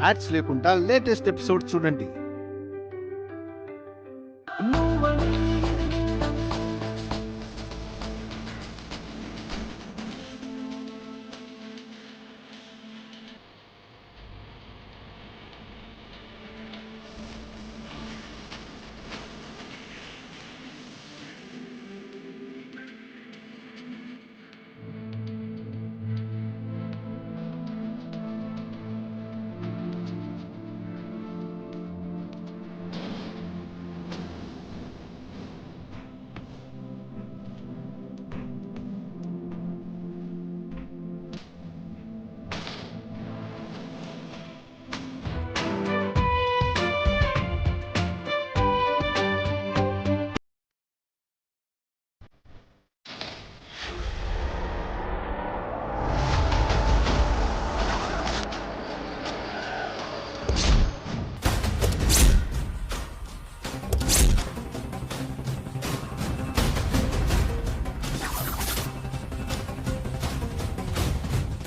Ads లేకుండా latest episode చూడండి.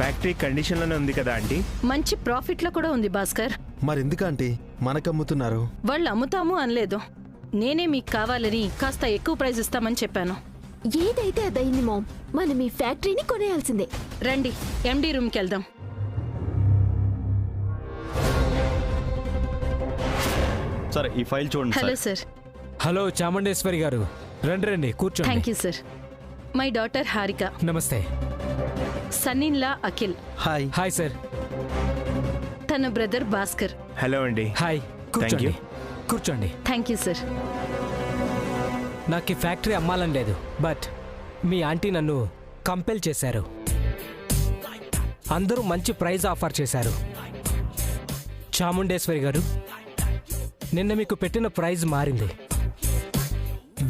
Factory కండిషన్లోనే ఉంది కదా ఆంటీ. మంచి ప్రాఫిట్లో కూడా ఉంది భాస్కర్. మరెందుకు ఆంటీ మనకు అమ్ముతున్నారు? వాళ్ళు అమ్ముతాము అనలేదు, నేనే మీకు కావాలని కాస్త ఎక్కువ ప్రైస్ ఇస్తామని చెప్పాను. ఏదైతే అదైంది మామ్, మనం ఈ ఫ్యాక్టరీని కొనేయాల్సిందే. రండి ఎండి రూమ్కి వెళ్దాం. సరే ఈ ఫైల్ చూడండి. Hello sir. హలో చాముండేశ్వరి గారు, రండి రండి కూర్చోండి. Thank you sir. My daughter Harika. నమస్తే. సన్నిన్లా అఖిల్. హాయ్. Hi sir. తన బ్రదర్ భాస్కర్. హలో అండి. హాయ్. కూర్చోండి కూర్చోండి. Thank you sir. నాకు ఈ ఫ్యాక్టరీ అమ్మాలని లేదు, బట్ మీ ఆంటీ నన్ను కంపెల్ చేశారు. అందరూ మంచి ప్రైజ్ ఆఫర్ చేశారు. చాముండేశ్వరి గారు, నిన్న మీకు పెట్టిన ప్రైజ్ మారింది.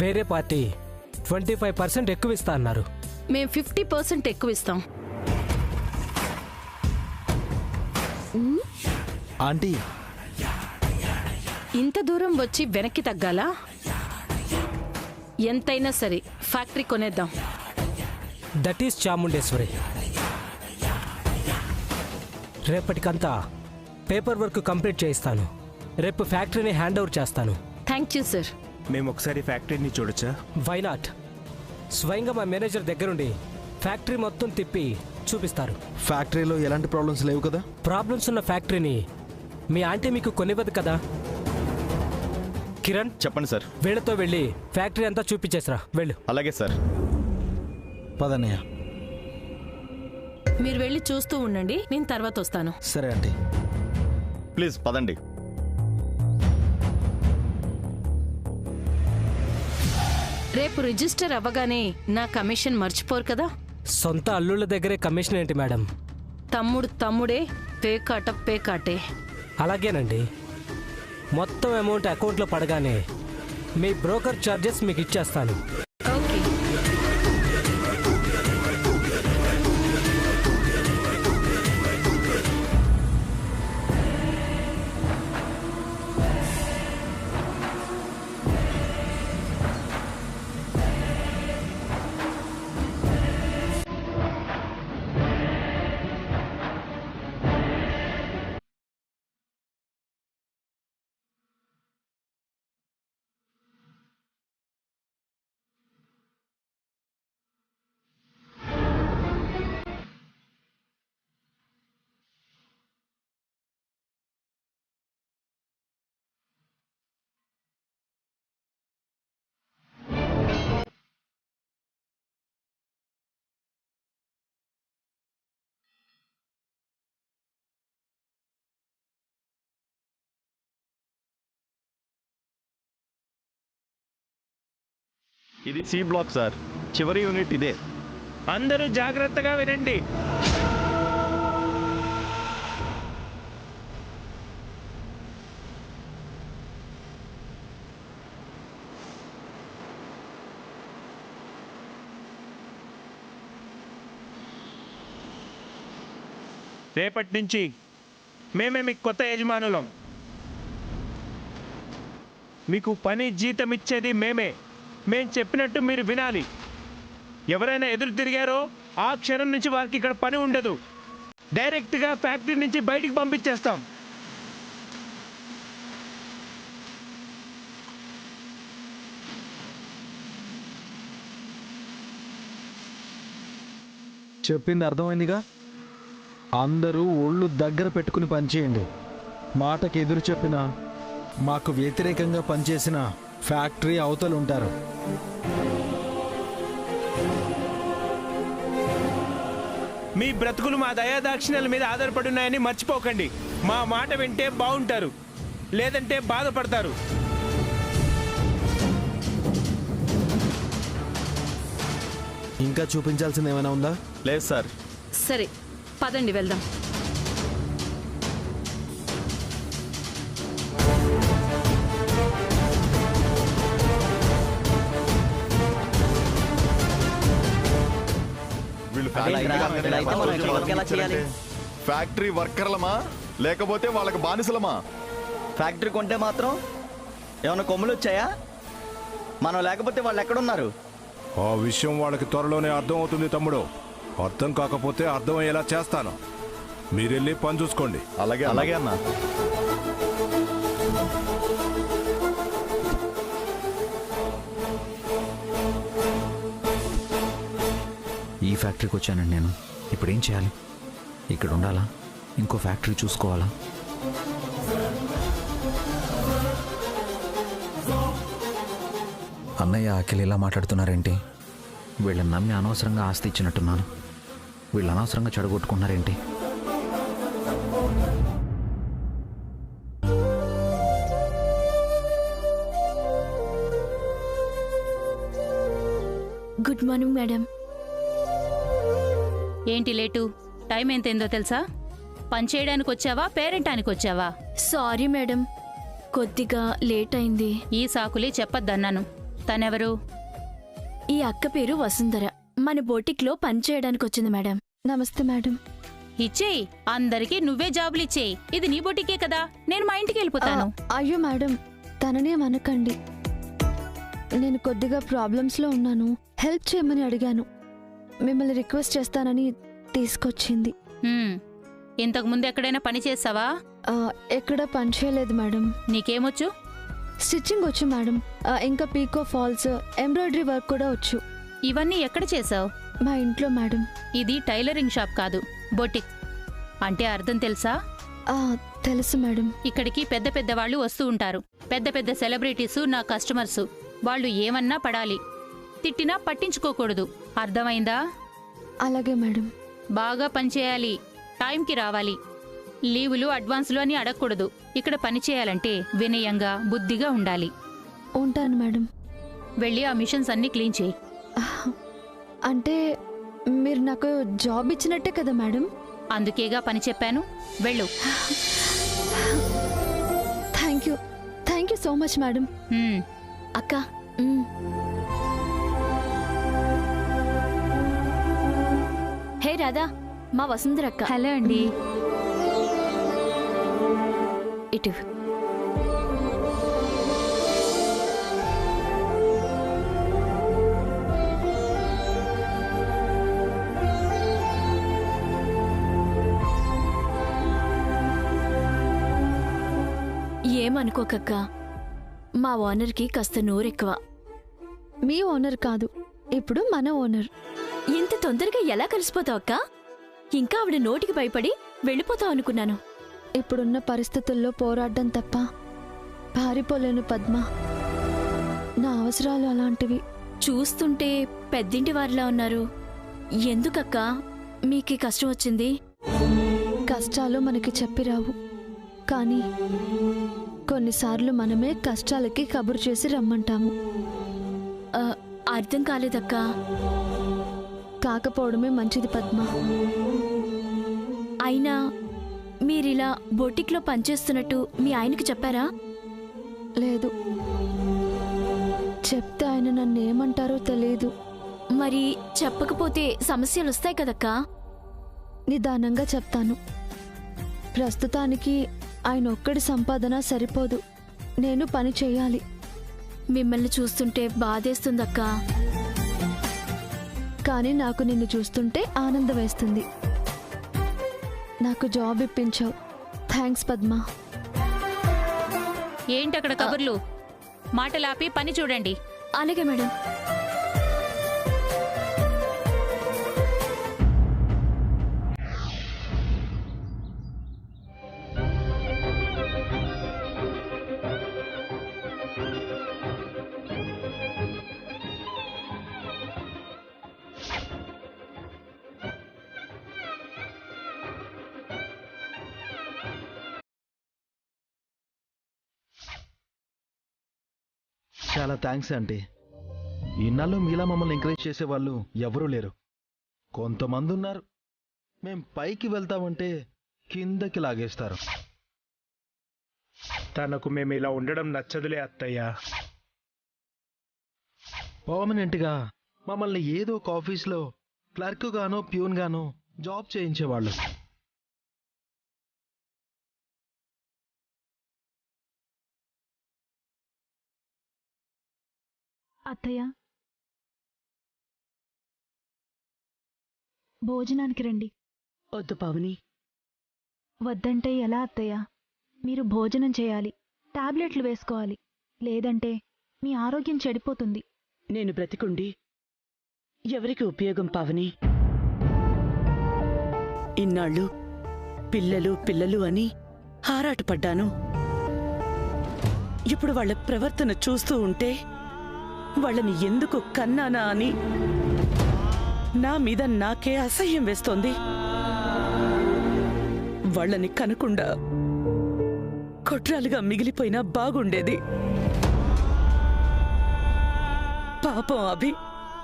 వేరే పార్టీ 25% ఎక్కువ ఇస్తా అన్నారు. మేము 50% ఎక్కువ ఇస్తాం. ఆంటీ ఇంత దూరం వచ్చి వెనక్కి తగ్గాలా? ఎంతైనా సరే ఫ్యాక్టరీ కొనేద్దాం. That is Chamundeshwari. రేపటికంతా పేపర్ వర్క్ కంప్లీట్ చేయిస్తాను. రేపు ఫ్యాక్టరీని హ్యాండ్ ఓవర్ చేస్తాను. Thank you sir. మేము ఒకసారి ఫ్యాక్టరీని చూడొచ్చా? Why not? స్వయంగా మా మేనేజర్ దగ్గరుండి ఫ్యాక్టరీ మొత్తం తిప్పి చూపిస్తారు. ఫ్యాక్టరీలో ఎలాంటి ప్రాబ్లమ్స్ లేవు కదా? ప్రాబ్లమ్స్ ఉన్న ఫ్యాక్టరీని మీ ఆంటీ మీకు కొనివ్వదు కదా. కిరణ్, చెప్పండి సార్. వీళ్ళతో వెళ్ళి ఫ్యాక్టరీ అంతా చూపించేసరా. వెళ్ళు. అలాగే సార్. పదన్నయ్య. మీరు వెళ్ళి చూస్తూ ఉండండి, నేను తర్వాత వస్తాను. సరే ఆంటీ. ప్లీజ్ పదండి. రేపు రిజిస్టర్ అవ్వగానే నా కమిషన్ మర్చిపోరు కదా. సొంత అల్లుళ్ళ దగ్గరే కమిషన్ ఏంటి మేడం? తమ్ముడు తమ్ముడే, పేకాట పేకాటే. అలాగేనండి. మొత్తం అమౌంట్ అకౌంట్లో పడగానే మీ బ్రోకర్ ఛార్జెస్ మీకు ఇచ్చేస్తాను. ఓకే. ఇది సి బ్లాక్ సార్. చివరి యూనిట్ ఇదే. అందరూ జాగ్రత్తగా వినండి. రేపటి నుంచి మేమే మీకు కొత్త యజమానులం. మీకు పని జీతం ఇచ్చేది మేమే. మేం చెప్పినట్టు మీరు వినాలి. ఎవరైనా ఎదురు తిరిగారో ఆ క్షణం నుంచి వారికి ఇక్కడ పని ఉండదు. డైరెక్ట్గా ఫ్యాక్టరీ నుంచి బయటికి పంపించేస్తాం. చెప్పింది అర్థమైందిగా. అందరూ ఒళ్ళు దగ్గర పెట్టుకుని పనిచేయండి. మాటకి ఎదురు చెప్పినా మాకు వ్యతిరేకంగా పనిచేసిన ఫ్యాక్టరీ అవతలు ఉంటారు. మీ బ్రతుకులు మా దయాదాక్షిణ్యాల మీద ఆధారపడి ఉన్నాయని మర్చిపోకండి. మా మాట వింటే బాగుంటారు, లేదంటే బాధపడతారు. ఇంకా చూపించాల్సింది ఏమైనా ఉందా? లేదు సార్. సరే పదండి వెళ్దాం. ఫ్యాక్టరీ వర్కర్లమా లేకపోతే వాళ్ళకి బానిసలమా? ఫ్యాక్టరీ కొంటే మాత్రం ఏమైనా కొమ్ములు వచ్చాయా? మనం లేకపోతే వాళ్ళు ఎక్కడున్నారు? ఆ విషయం వాళ్ళకి త్వరలోనే అర్థం అవుతుంది తమ్ముడు. అర్థం కాకపోతే అర్థమయ్యేలా చేస్తాను. మీరెళ్ళి పని చూసుకోండి. అలాగే అలాగే అన్నా. ఈ ఫ్యాక్టరీకి వచ్చానండి నేను. ఇప్పుడు ఏం చేయాలి? ఇక్కడ ఉండాలా? ఇంకో ఫ్యాక్టరీ చూసుకోవాలా? అన్నయ్య అఖిల్ ఇలా మాట్లాడుతున్నారేంటి? వీళ్ళని నమ్మి అనవసరంగా ఆస్తి ఇచ్చినట్టున్నాను. వీళ్ళు అనవసరంగా చెడగొట్టుకున్నారేంటి? Good morning madam. ఏంటి లేటు? టైం ఎంతైందో తెలుసా? పని చేయడానికి వచ్చావా, పేరెంటానికి వచ్చావా? సారీ మేడం, కొద్దిగా లేట్ అయింది. ఈ సాకులే చెప్పొద్దన్నాను. తనెవరు? ఈ అక్క పేరు వసుంధర. మన బోటిక్లో పని చేయడానికి వచ్చింది మేడం. నమస్తే మేడం. ఇచ్చేయి, అందరికీ నువ్వే జాబులు ఇచ్చేయి. ఇది నీ బొటికే కదా, నేను మా ఇంటికి వెళ్ళిపోతాను. అయ్యో మేడం, తననే అనకండి. నేను కొద్దిగా ప్రాబ్లమ్స్లో ఉన్నాను, హెల్ప్ చేయమని అడిగాను. మిమ్మల్ని రిక్వెస్ట్ చేస్తానని తీసుకొచ్చింది. ఇంతకు ముందు ఎక్కడైనా పని చేసావా? ఎక్కడ పని చేయలేదు మేడం. నీకేమొచ్చు? స్టిచ్చింగ్ వచ్చు మేడం, ఇంకా పీకో ఫాల్స్, ఎంబ్రాయిడరీ వర్క్ కూడా వచ్చు. ఇవన్నీ ఎక్కడ చేసావు? మా ఇంట్లో మేడం. ఇది టైలరింగ్ షాప్ కాదు, బొటిక్. అంటే అర్థం తెలుసా? తెలుసు మేడం. ఇక్కడికి పెద్ద పెద్ద వాళ్ళు వస్తూ ఉంటారు. పెద్ద పెద్ద సెలబ్రిటీసు నా కస్టమర్సు. వాళ్ళు ఏమన్నా పడాలి, తిట్టినా పట్టించుకోకూడదు. అర్థమైందా? అలాగే మేడం. బాగా పనిచేయాలి, టైంకి రావాలి. లీవులు అడ్వాన్సులు అని అడగకూడదు. ఇక్కడ పని చేయాలంటే వినయంగా బుద్ధిగా ఉండాలి. ఉంటాను మేడం. వెళ్ళి ఆ మిషన్స్ అన్ని క్లీన్ చేయి. అంటే మీరు నాకు జాబ్ ఇచ్చినట్టే కదా మేడం? అందుకేగా పని చెప్పాను, వెళ్ళు. Thank you so much madam. అక్క, హే రాధా, మా వసుంధర అక్క. హలో అండి. ఇటు ఏమనుకోకక్క, మా ఓనర్కి కాస్త నోరెక్కువ. మీ ఓనర్ కాదు, ఇప్పుడు మన ఓనర్. ఇంత తొందరగా ఎలా కలిసిపోతావు అక్క? ఇంకా ఆవిడ నోటికి భయపడి వెళ్ళిపోతావు అనుకున్నాను. ఇప్పుడున్న పరిస్థితుల్లో పోరాడడం తప్ప పారిపోలేను పద్మ. నా అవసరాలు అలాంటివి. చూస్తుంటే పెద్దింటి వారిలా ఉన్నారు. ఎందుకక్క మీకీ కష్టం వచ్చింది? కష్టాలు మనకి చెప్పిరావు, కానీ కొన్నిసార్లు మనమే కష్టాలకి కబురు చేసి రమ్మంటాము. అర్థం కాలేదక్క. కాకపోవడమే మంచిది పద్మ. అయినా మీరిలా బొటిక్లో పనిచేస్తున్నట్టు మీ ఆయనకి చెప్పారా? లేదు. చెప్తే ఆయన నన్ను ఏమంటారో తెలియదు. మరి చెప్పకపోతే సమస్యలు వస్తాయి కదక్కా. నిదానంగా చెప్తాను. ప్రస్తుతానికి ఆయన ఒక్కడి సంపాదన సరిపోదు, నేను పని చేయాలి. మిమ్మల్ని చూస్తుంటే బాధేస్తుందక్కా, కానీ నాకు నిన్ను చూస్తుంటే ఆనందం వేస్తుంది. నాకు జాబ్ ఇప్పించావు, థ్యాంక్స్ పద్మ. ఏంటక్కడ కబుర్లు? మాటలాపి పని చూడండి. అలాగే మేడం. చాలా థ్యాంక్స్ ఆంటీ. ఇన్నాళ్ళు మీలా మమ్మల్ని ఎంకరేజ్ చేసేవాళ్ళు ఎవరూ లేరు. కొంతమంది ఉన్నారు, మేం పైకి వెళ్తామంటే కిందకి లాగేస్తారు. తనకు మేము ఇలా ఉండడం నచ్చదులే అత్తయ్య. పర్మనెంట్గా మమ్మల్ని ఏదో ఒక ఆఫీస్లో క్లర్క్ గానో ప్యూన్ గానో జాబ్ చేయించేవాళ్ళు. అత్తయ్య, భోజనానికి రండి. వద్దు పావని. వద్దంటే ఎలా అత్తయ్య? మీరు భోజనం చేయాలి, టాబ్లెట్లు వేసుకోవాలి, లేదంటే మీ ఆరోగ్యం చెడిపోతుంది. నేను బ్రతికుండి ఎవరికి ఉపయోగం పావని? ఇన్నాళ్ళు పిల్లలు పిల్లలు అని ఆరాటపడ్డాను. ఇప్పుడు వాళ్ళ ప్రవర్తన చూస్తూ ఉంటే వాళ్ళని ఎందుకు కన్నానా అని నా మీద నాకే అసహ్యం వేస్తోంది. వాళ్ళని కనకుండా కొట్రాలుగా మిగిలిపోయినా బాగుండేది. పాపం అభి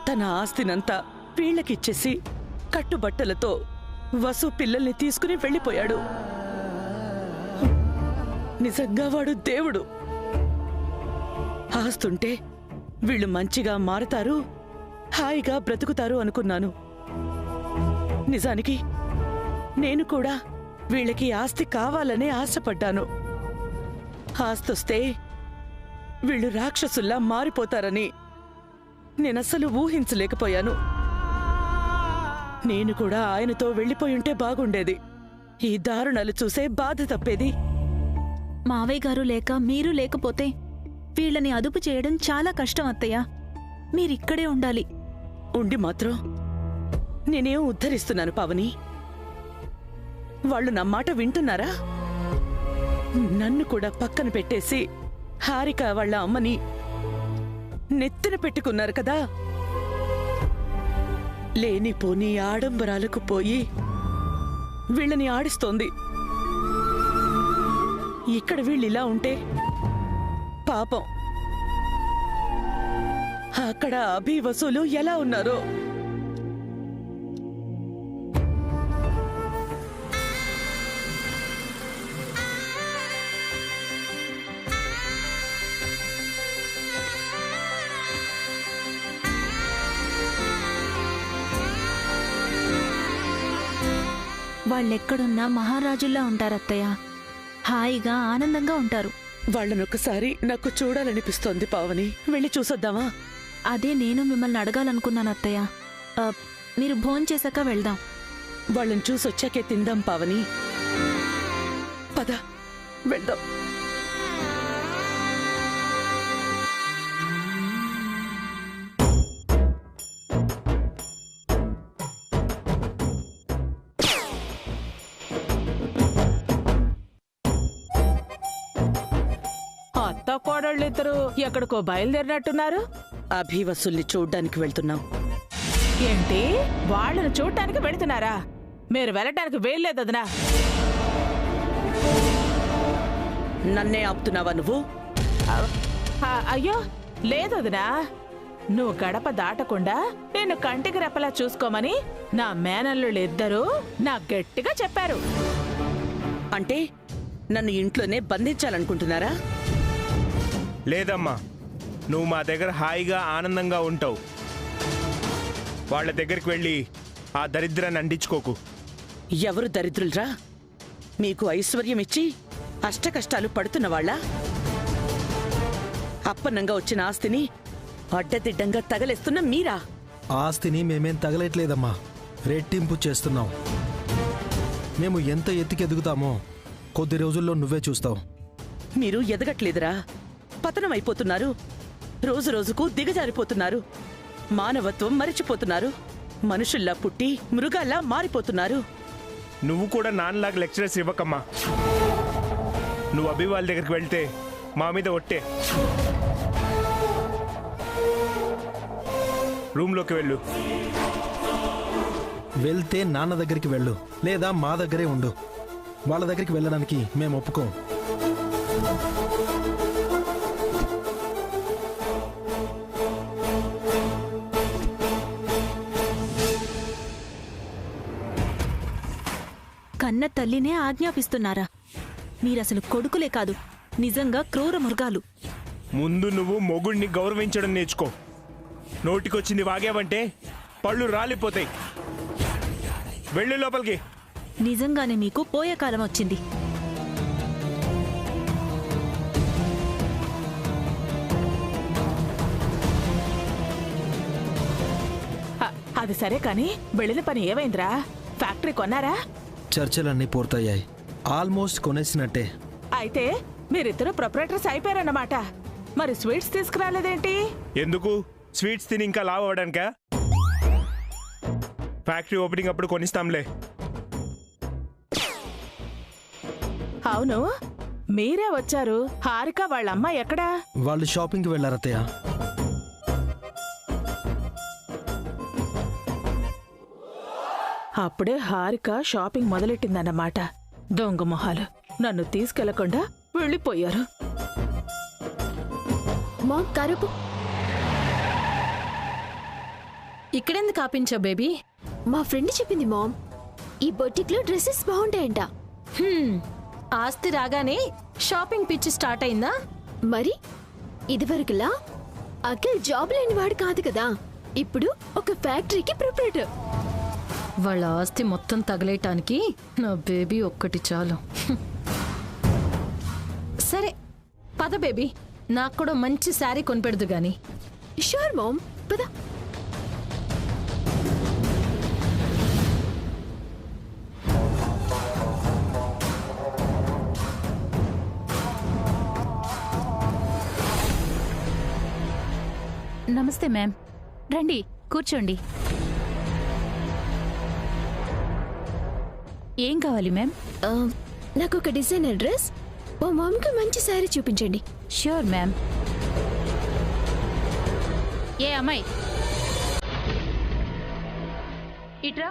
తన ఆస్తినంతా వీళ్ళకిచ్చేసి కట్టుబట్టలతో వసు పిల్లల్ని తీసుకుని వెళ్ళిపోయాడు. నిజంగా వాడు దేవుడు. ఆస్తుంటే వీళ్ళు మంచిగా మారతారు, హాయిగా బ్రతుకుతారు అనుకున్నాను. నిజానికి నేను కూడా వీళ్ళకి ఆస్తి కావాలనే ఆశపడ్డాను. ఆస్తొస్తే వీళ్ళు రాక్షసుల్లా మారిపోతారని నేనస్సలు ఊహించలేకపోయాను. నేను కూడా ఆయనతో వెళ్ళిపోయుంటే బాగుండేది. ఈ దారుణాలు చూసే బాధ తప్పేది. మావయ్య గారు లేక మీరు లేకపోతే వీళ్ళని అదుపు చేయడం చాలా కష్టం అత్తయ్య. మీరిక్కడే ఉండాలి. ఉండి మాత్రం నేనేం ఉద్ధరిస్తున్నాను పావని? వాళ్ళు నా మాట వింటున్నారా? నన్ను కూడా పక్కన పెట్టేసి హారిక వాళ్ళ అమ్మని నెత్తిన పెట్టుకున్నారు కదా. లేనిపోని ఆడంబరాలకు పోయి వీళ్ళని ఆడిస్తోంది. ఇక్కడ వీళ్ళిలా ఉంటే పాపం అక్కడ అభి వసూలు ఎలా ఉన్నారో. వాళ్ళెక్కడున్నా మహారాజుల్లా ఉంటారత్తయ్య. హాయిగా ఆనందంగా ఉంటారు. వాళ్ళనొక్కసారి నాకు చూడాలనిపిస్తోంది పావని. వెళ్ళి చూసొద్దామా? అదే నేను మిమ్మల్ని అడగాలనుకున్నాను అత్తయ్య. మీరు భోంచేశాక వెళ్దాం. వాళ్ళని చూసొచ్చాకే తిందాం పావని. పద వెళ్దాం. అత్త కోడళ్ళిద్దరూ ఎక్కడికో బయలుదేరినట్టున్నారు. అభి వసూల్ని చూడ్డానికి వెళ్తున్నాం. ఏంటి, వాళ్ళని చూడటానికి వెళుతున్నారా? మీరు వెళ్ళటానికి వేయలేదనా? నన్నే ఆపుతున్నావా నువ్వు? అయ్యో లేదొదినా. నువ్వు గడప దాటకుండా నేను కంటికి రెప్పలా చూసుకోమని నా మేనల్లుళ్ళిద్దరూ నాకు గట్టిగా చెప్పారు. అంటే నన్ను ఇంట్లోనే బంధించాలనుకుంటున్నారా? లేదమ్మా, నువ్వు మా దగ్గర హాయిగా ఆనందంగా ఉంటావు. వాళ్ళ దగ్గరికి వెళ్ళి ఆ దరిద్రాన్ని అంటించుకోకు. ఎవరు దరిద్రులరా? మీకు ఐశ్వర్యం ఇచ్చి అష్టకష్టాలు పడుతున్న వాళ్ళ? అప్పన్నంగా వచ్చిన ఆస్తిని అడ్డదిడ్డంగా తగలేస్తున్న మీరా? ఆస్తిని మేమేం తగలేట్లేదమ్మా, రెట్టింపు చేస్తున్నాం. మేము ఎంత ఎత్తుకెదుగుతామో కొద్ది రోజుల్లో నువ్వే చూస్తావు. మీరు ఎదగట్లేదురా, పతనమైపోతున్నారు. రోజు రోజుకు దిగజారిపోతున్నారు. మానవత్వం మరిచిపోతున్నారు. మనుషుల్లా పుట్టి మృగాల్లా మారిపోతున్నారు. నువ్వు కూడా నాన్నలాగా లెక్చరర్స్ ఇవ్వకమ్మా. నువ్వు అభి వాళ్ళ దగ్గరికి వెళ్తే మా మీద ఒట్టే. రూమ్లోకి వెళ్ళు. వెళ్తే నాన్న దగ్గరికి వెళ్ళు, లేదా మా దగ్గరే ఉండు. వాళ్ళ దగ్గరికి వెళ్ళడానికి మేము ఒప్పుకోం. కన్న తల్లినే ఆజ్ఞాపిస్తున్నారా? మీరసలు కొడుకులే కాదు, నిజంగా క్రూర మృగాలు. ముందు నువ్వు మొగుడిని గౌరవించడం నేర్చుకో. నోటికొచ్చింది వాగావంటే పళ్ళు రాలిపోతాయి. వెళ్ళు లోపలికి. నిజంగానే మీకు పోయే కాలం వచ్చింది. అది సరే కాని వెళ్ళిన పని ఏమైందిరా? ఫ్యాక్టరీ కొన్నారా? చర్చలన్నీ పూర్తయ్యాయి. ఆల్మోస్ట్ కొనేసినట్టే. అయితే మీరిద్దరు ప్రొపరేటర్స్ అయిపోయారన్నమాట. మరి స్వీట్స్ తీసుకురాలేదేంటి? ఎందుకు? స్వీట్స్ తిని ఇంకా లావ్ అవ్వడానికా? ఫ్యాక్టరీ ఓపెనింగ్ అప్పుడు కొనిస్తాంలే. అవును, మీరే వచ్చారు. హారిక వాళ్ళమ్మ ఎక్కడా? వాళ్ళు షాపింగ్కి వెళ్ళారత్తయ్య. అప్పుడే హారిక షాపింగ్ మొదలెట్టిందన్నమాట. దొంగ మొహాలు నన్ను తీసుకెళ్లకుండా వెళ్ళిపోయారు. మామ్ కరుపు ఇక్కడెందుకు ఆపించావు బేబీ? మా ఫ్రెండ్ చెప్పింది మామ్, ఈ బొటిక్లో డ్రెస్సెస్ బాగుంటాయంట. ఆస్తి రాగానే షాపింగ్ పిచ్చి స్టార్ట్ అయిందా? మరి ఇదివరకులా అఖిల్ జాబ్ లేనివాడు కాదు కదా, ఇప్పుడు ఒక ఫ్యాక్టరీకి ప్రొపరేటర్. వాళ్ళ ఆస్తి మొత్తం తగలేయటానికి నా బేబీ ఒక్కటి చాలు. సరే పద బేబీ, నాకు కూడా మంచి శారీ కొనిపెడదు గాని. షూర్ మామ్, పద. నమస్తే మ్యామ్, రండి కూర్చోండి. ఏం కావాలి మ్యామ్? నాకు ఒక డిజైనర్ డ్రెస్, మా మామ్కి మంచి శారీ చూపించండి. Sure ma'am. ఏ అమ్మాయి ఇట్రా.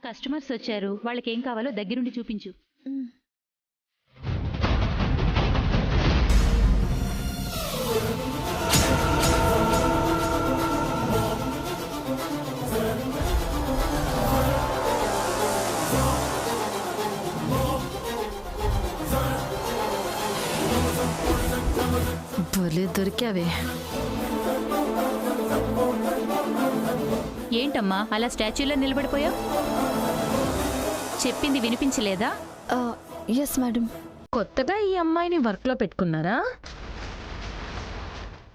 కస్టమర్స్ వచ్చారు, వాళ్ళకి ఏం కావాలో దగ్గరుండి చూపించు. భలే దొరికావే. ఏంటమ్మా అలా స్టాచ్యూలో నిలబడిపోయావు? చెప్పింది వినిపించలేదా? Yes madam. కొత్తగా ఈ అమ్మాయిని వర్క్లో పెట్టుకున్నారా?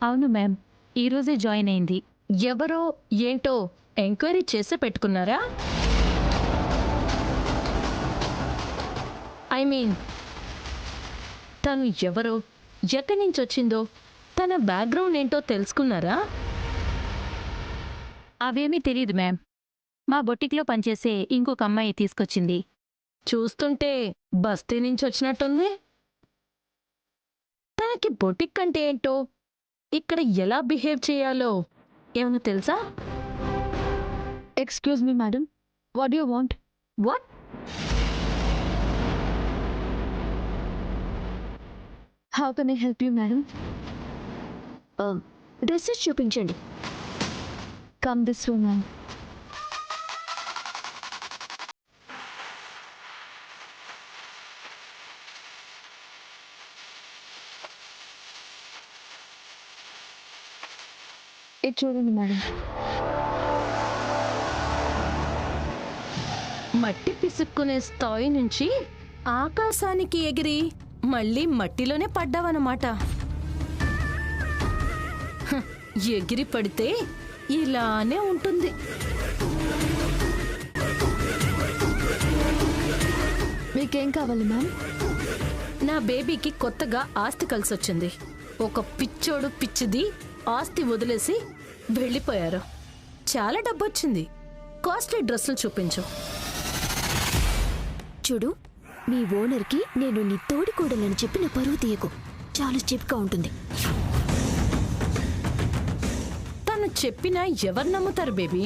అవును మ్యామ్, ఈరోజే జాయిన్ అయింది. ఎవరో ఏంటో ఎంక్వైరీ చేసి పెట్టుకున్నారా? ఐ మీన్ తను ఎవరో, ఎక్కడి నుంచి వచ్చిందో, తన బ్యాక్గ్రౌండ్ ఏంటో తెలుసుకున్నారా? అవేమీ తెలియదు మ్యామ్. మా బొటిక్లో పనిచేసే ఇంకొక అమ్మాయి తీసుకొచ్చింది. చూస్తుంటే బస్తీ నుంచి వచ్చినట్టుంది. తనకి బొటిక్ అంటే ఏంటో, ఇక్కడ ఎలా బిహేవ్ చేయాలో ఏమన్నా తెలుసా? Excuse me madam, what you want? What? How can I help you madam? Dresses చూపించండి. Come this way ma'am. ఇది చూడండి మేడం. మట్టి పిసుక్కునే స్థాయి నుంచి ఆకాశానికి ఎగిరి మళ్ళీ మట్టిలోనే పడ్డావన్నమాట. ఎగిరి పడితే ఇలానే ఉంటుంది. మీకేం కావాలి మ్యామ్? నా బేబీకి కొత్తగా ఆస్తి కలిసొచ్చింది. ఒక పిచ్చోడు పిచ్చిది ఆస్తి వదిలేసి వెళ్ళిపోయారు. చాలా డబ్బు వచ్చింది. కాస్ట్లీ డ్రెస్సులు చూపించు. చూడు, మీ ఓనర్కి నేను నీ తోడికోడలని చెప్పి నా పరువు తీయకు. చాలా చీప్గా ఉంటుంది. తను చెప్పినా ఎవరు నమ్ముతారు బేబీ?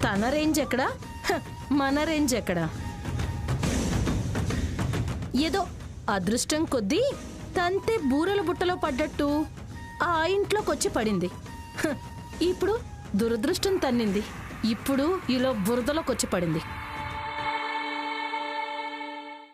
తన రేంజ్ ఎక్కడా, మన రేంజ్ ఎక్కడా? ఏదో అదృష్టం కొద్దీ తంతే బూరెల బుట్టలో పడ్డట్టు ఆ ఇంట్లోకి వచ్చి పడింది. ఇప్పుడు దురదృష్టం తన్నింది. ఇప్పుడు ఇలా బురదలోకి వచ్చి పడింది.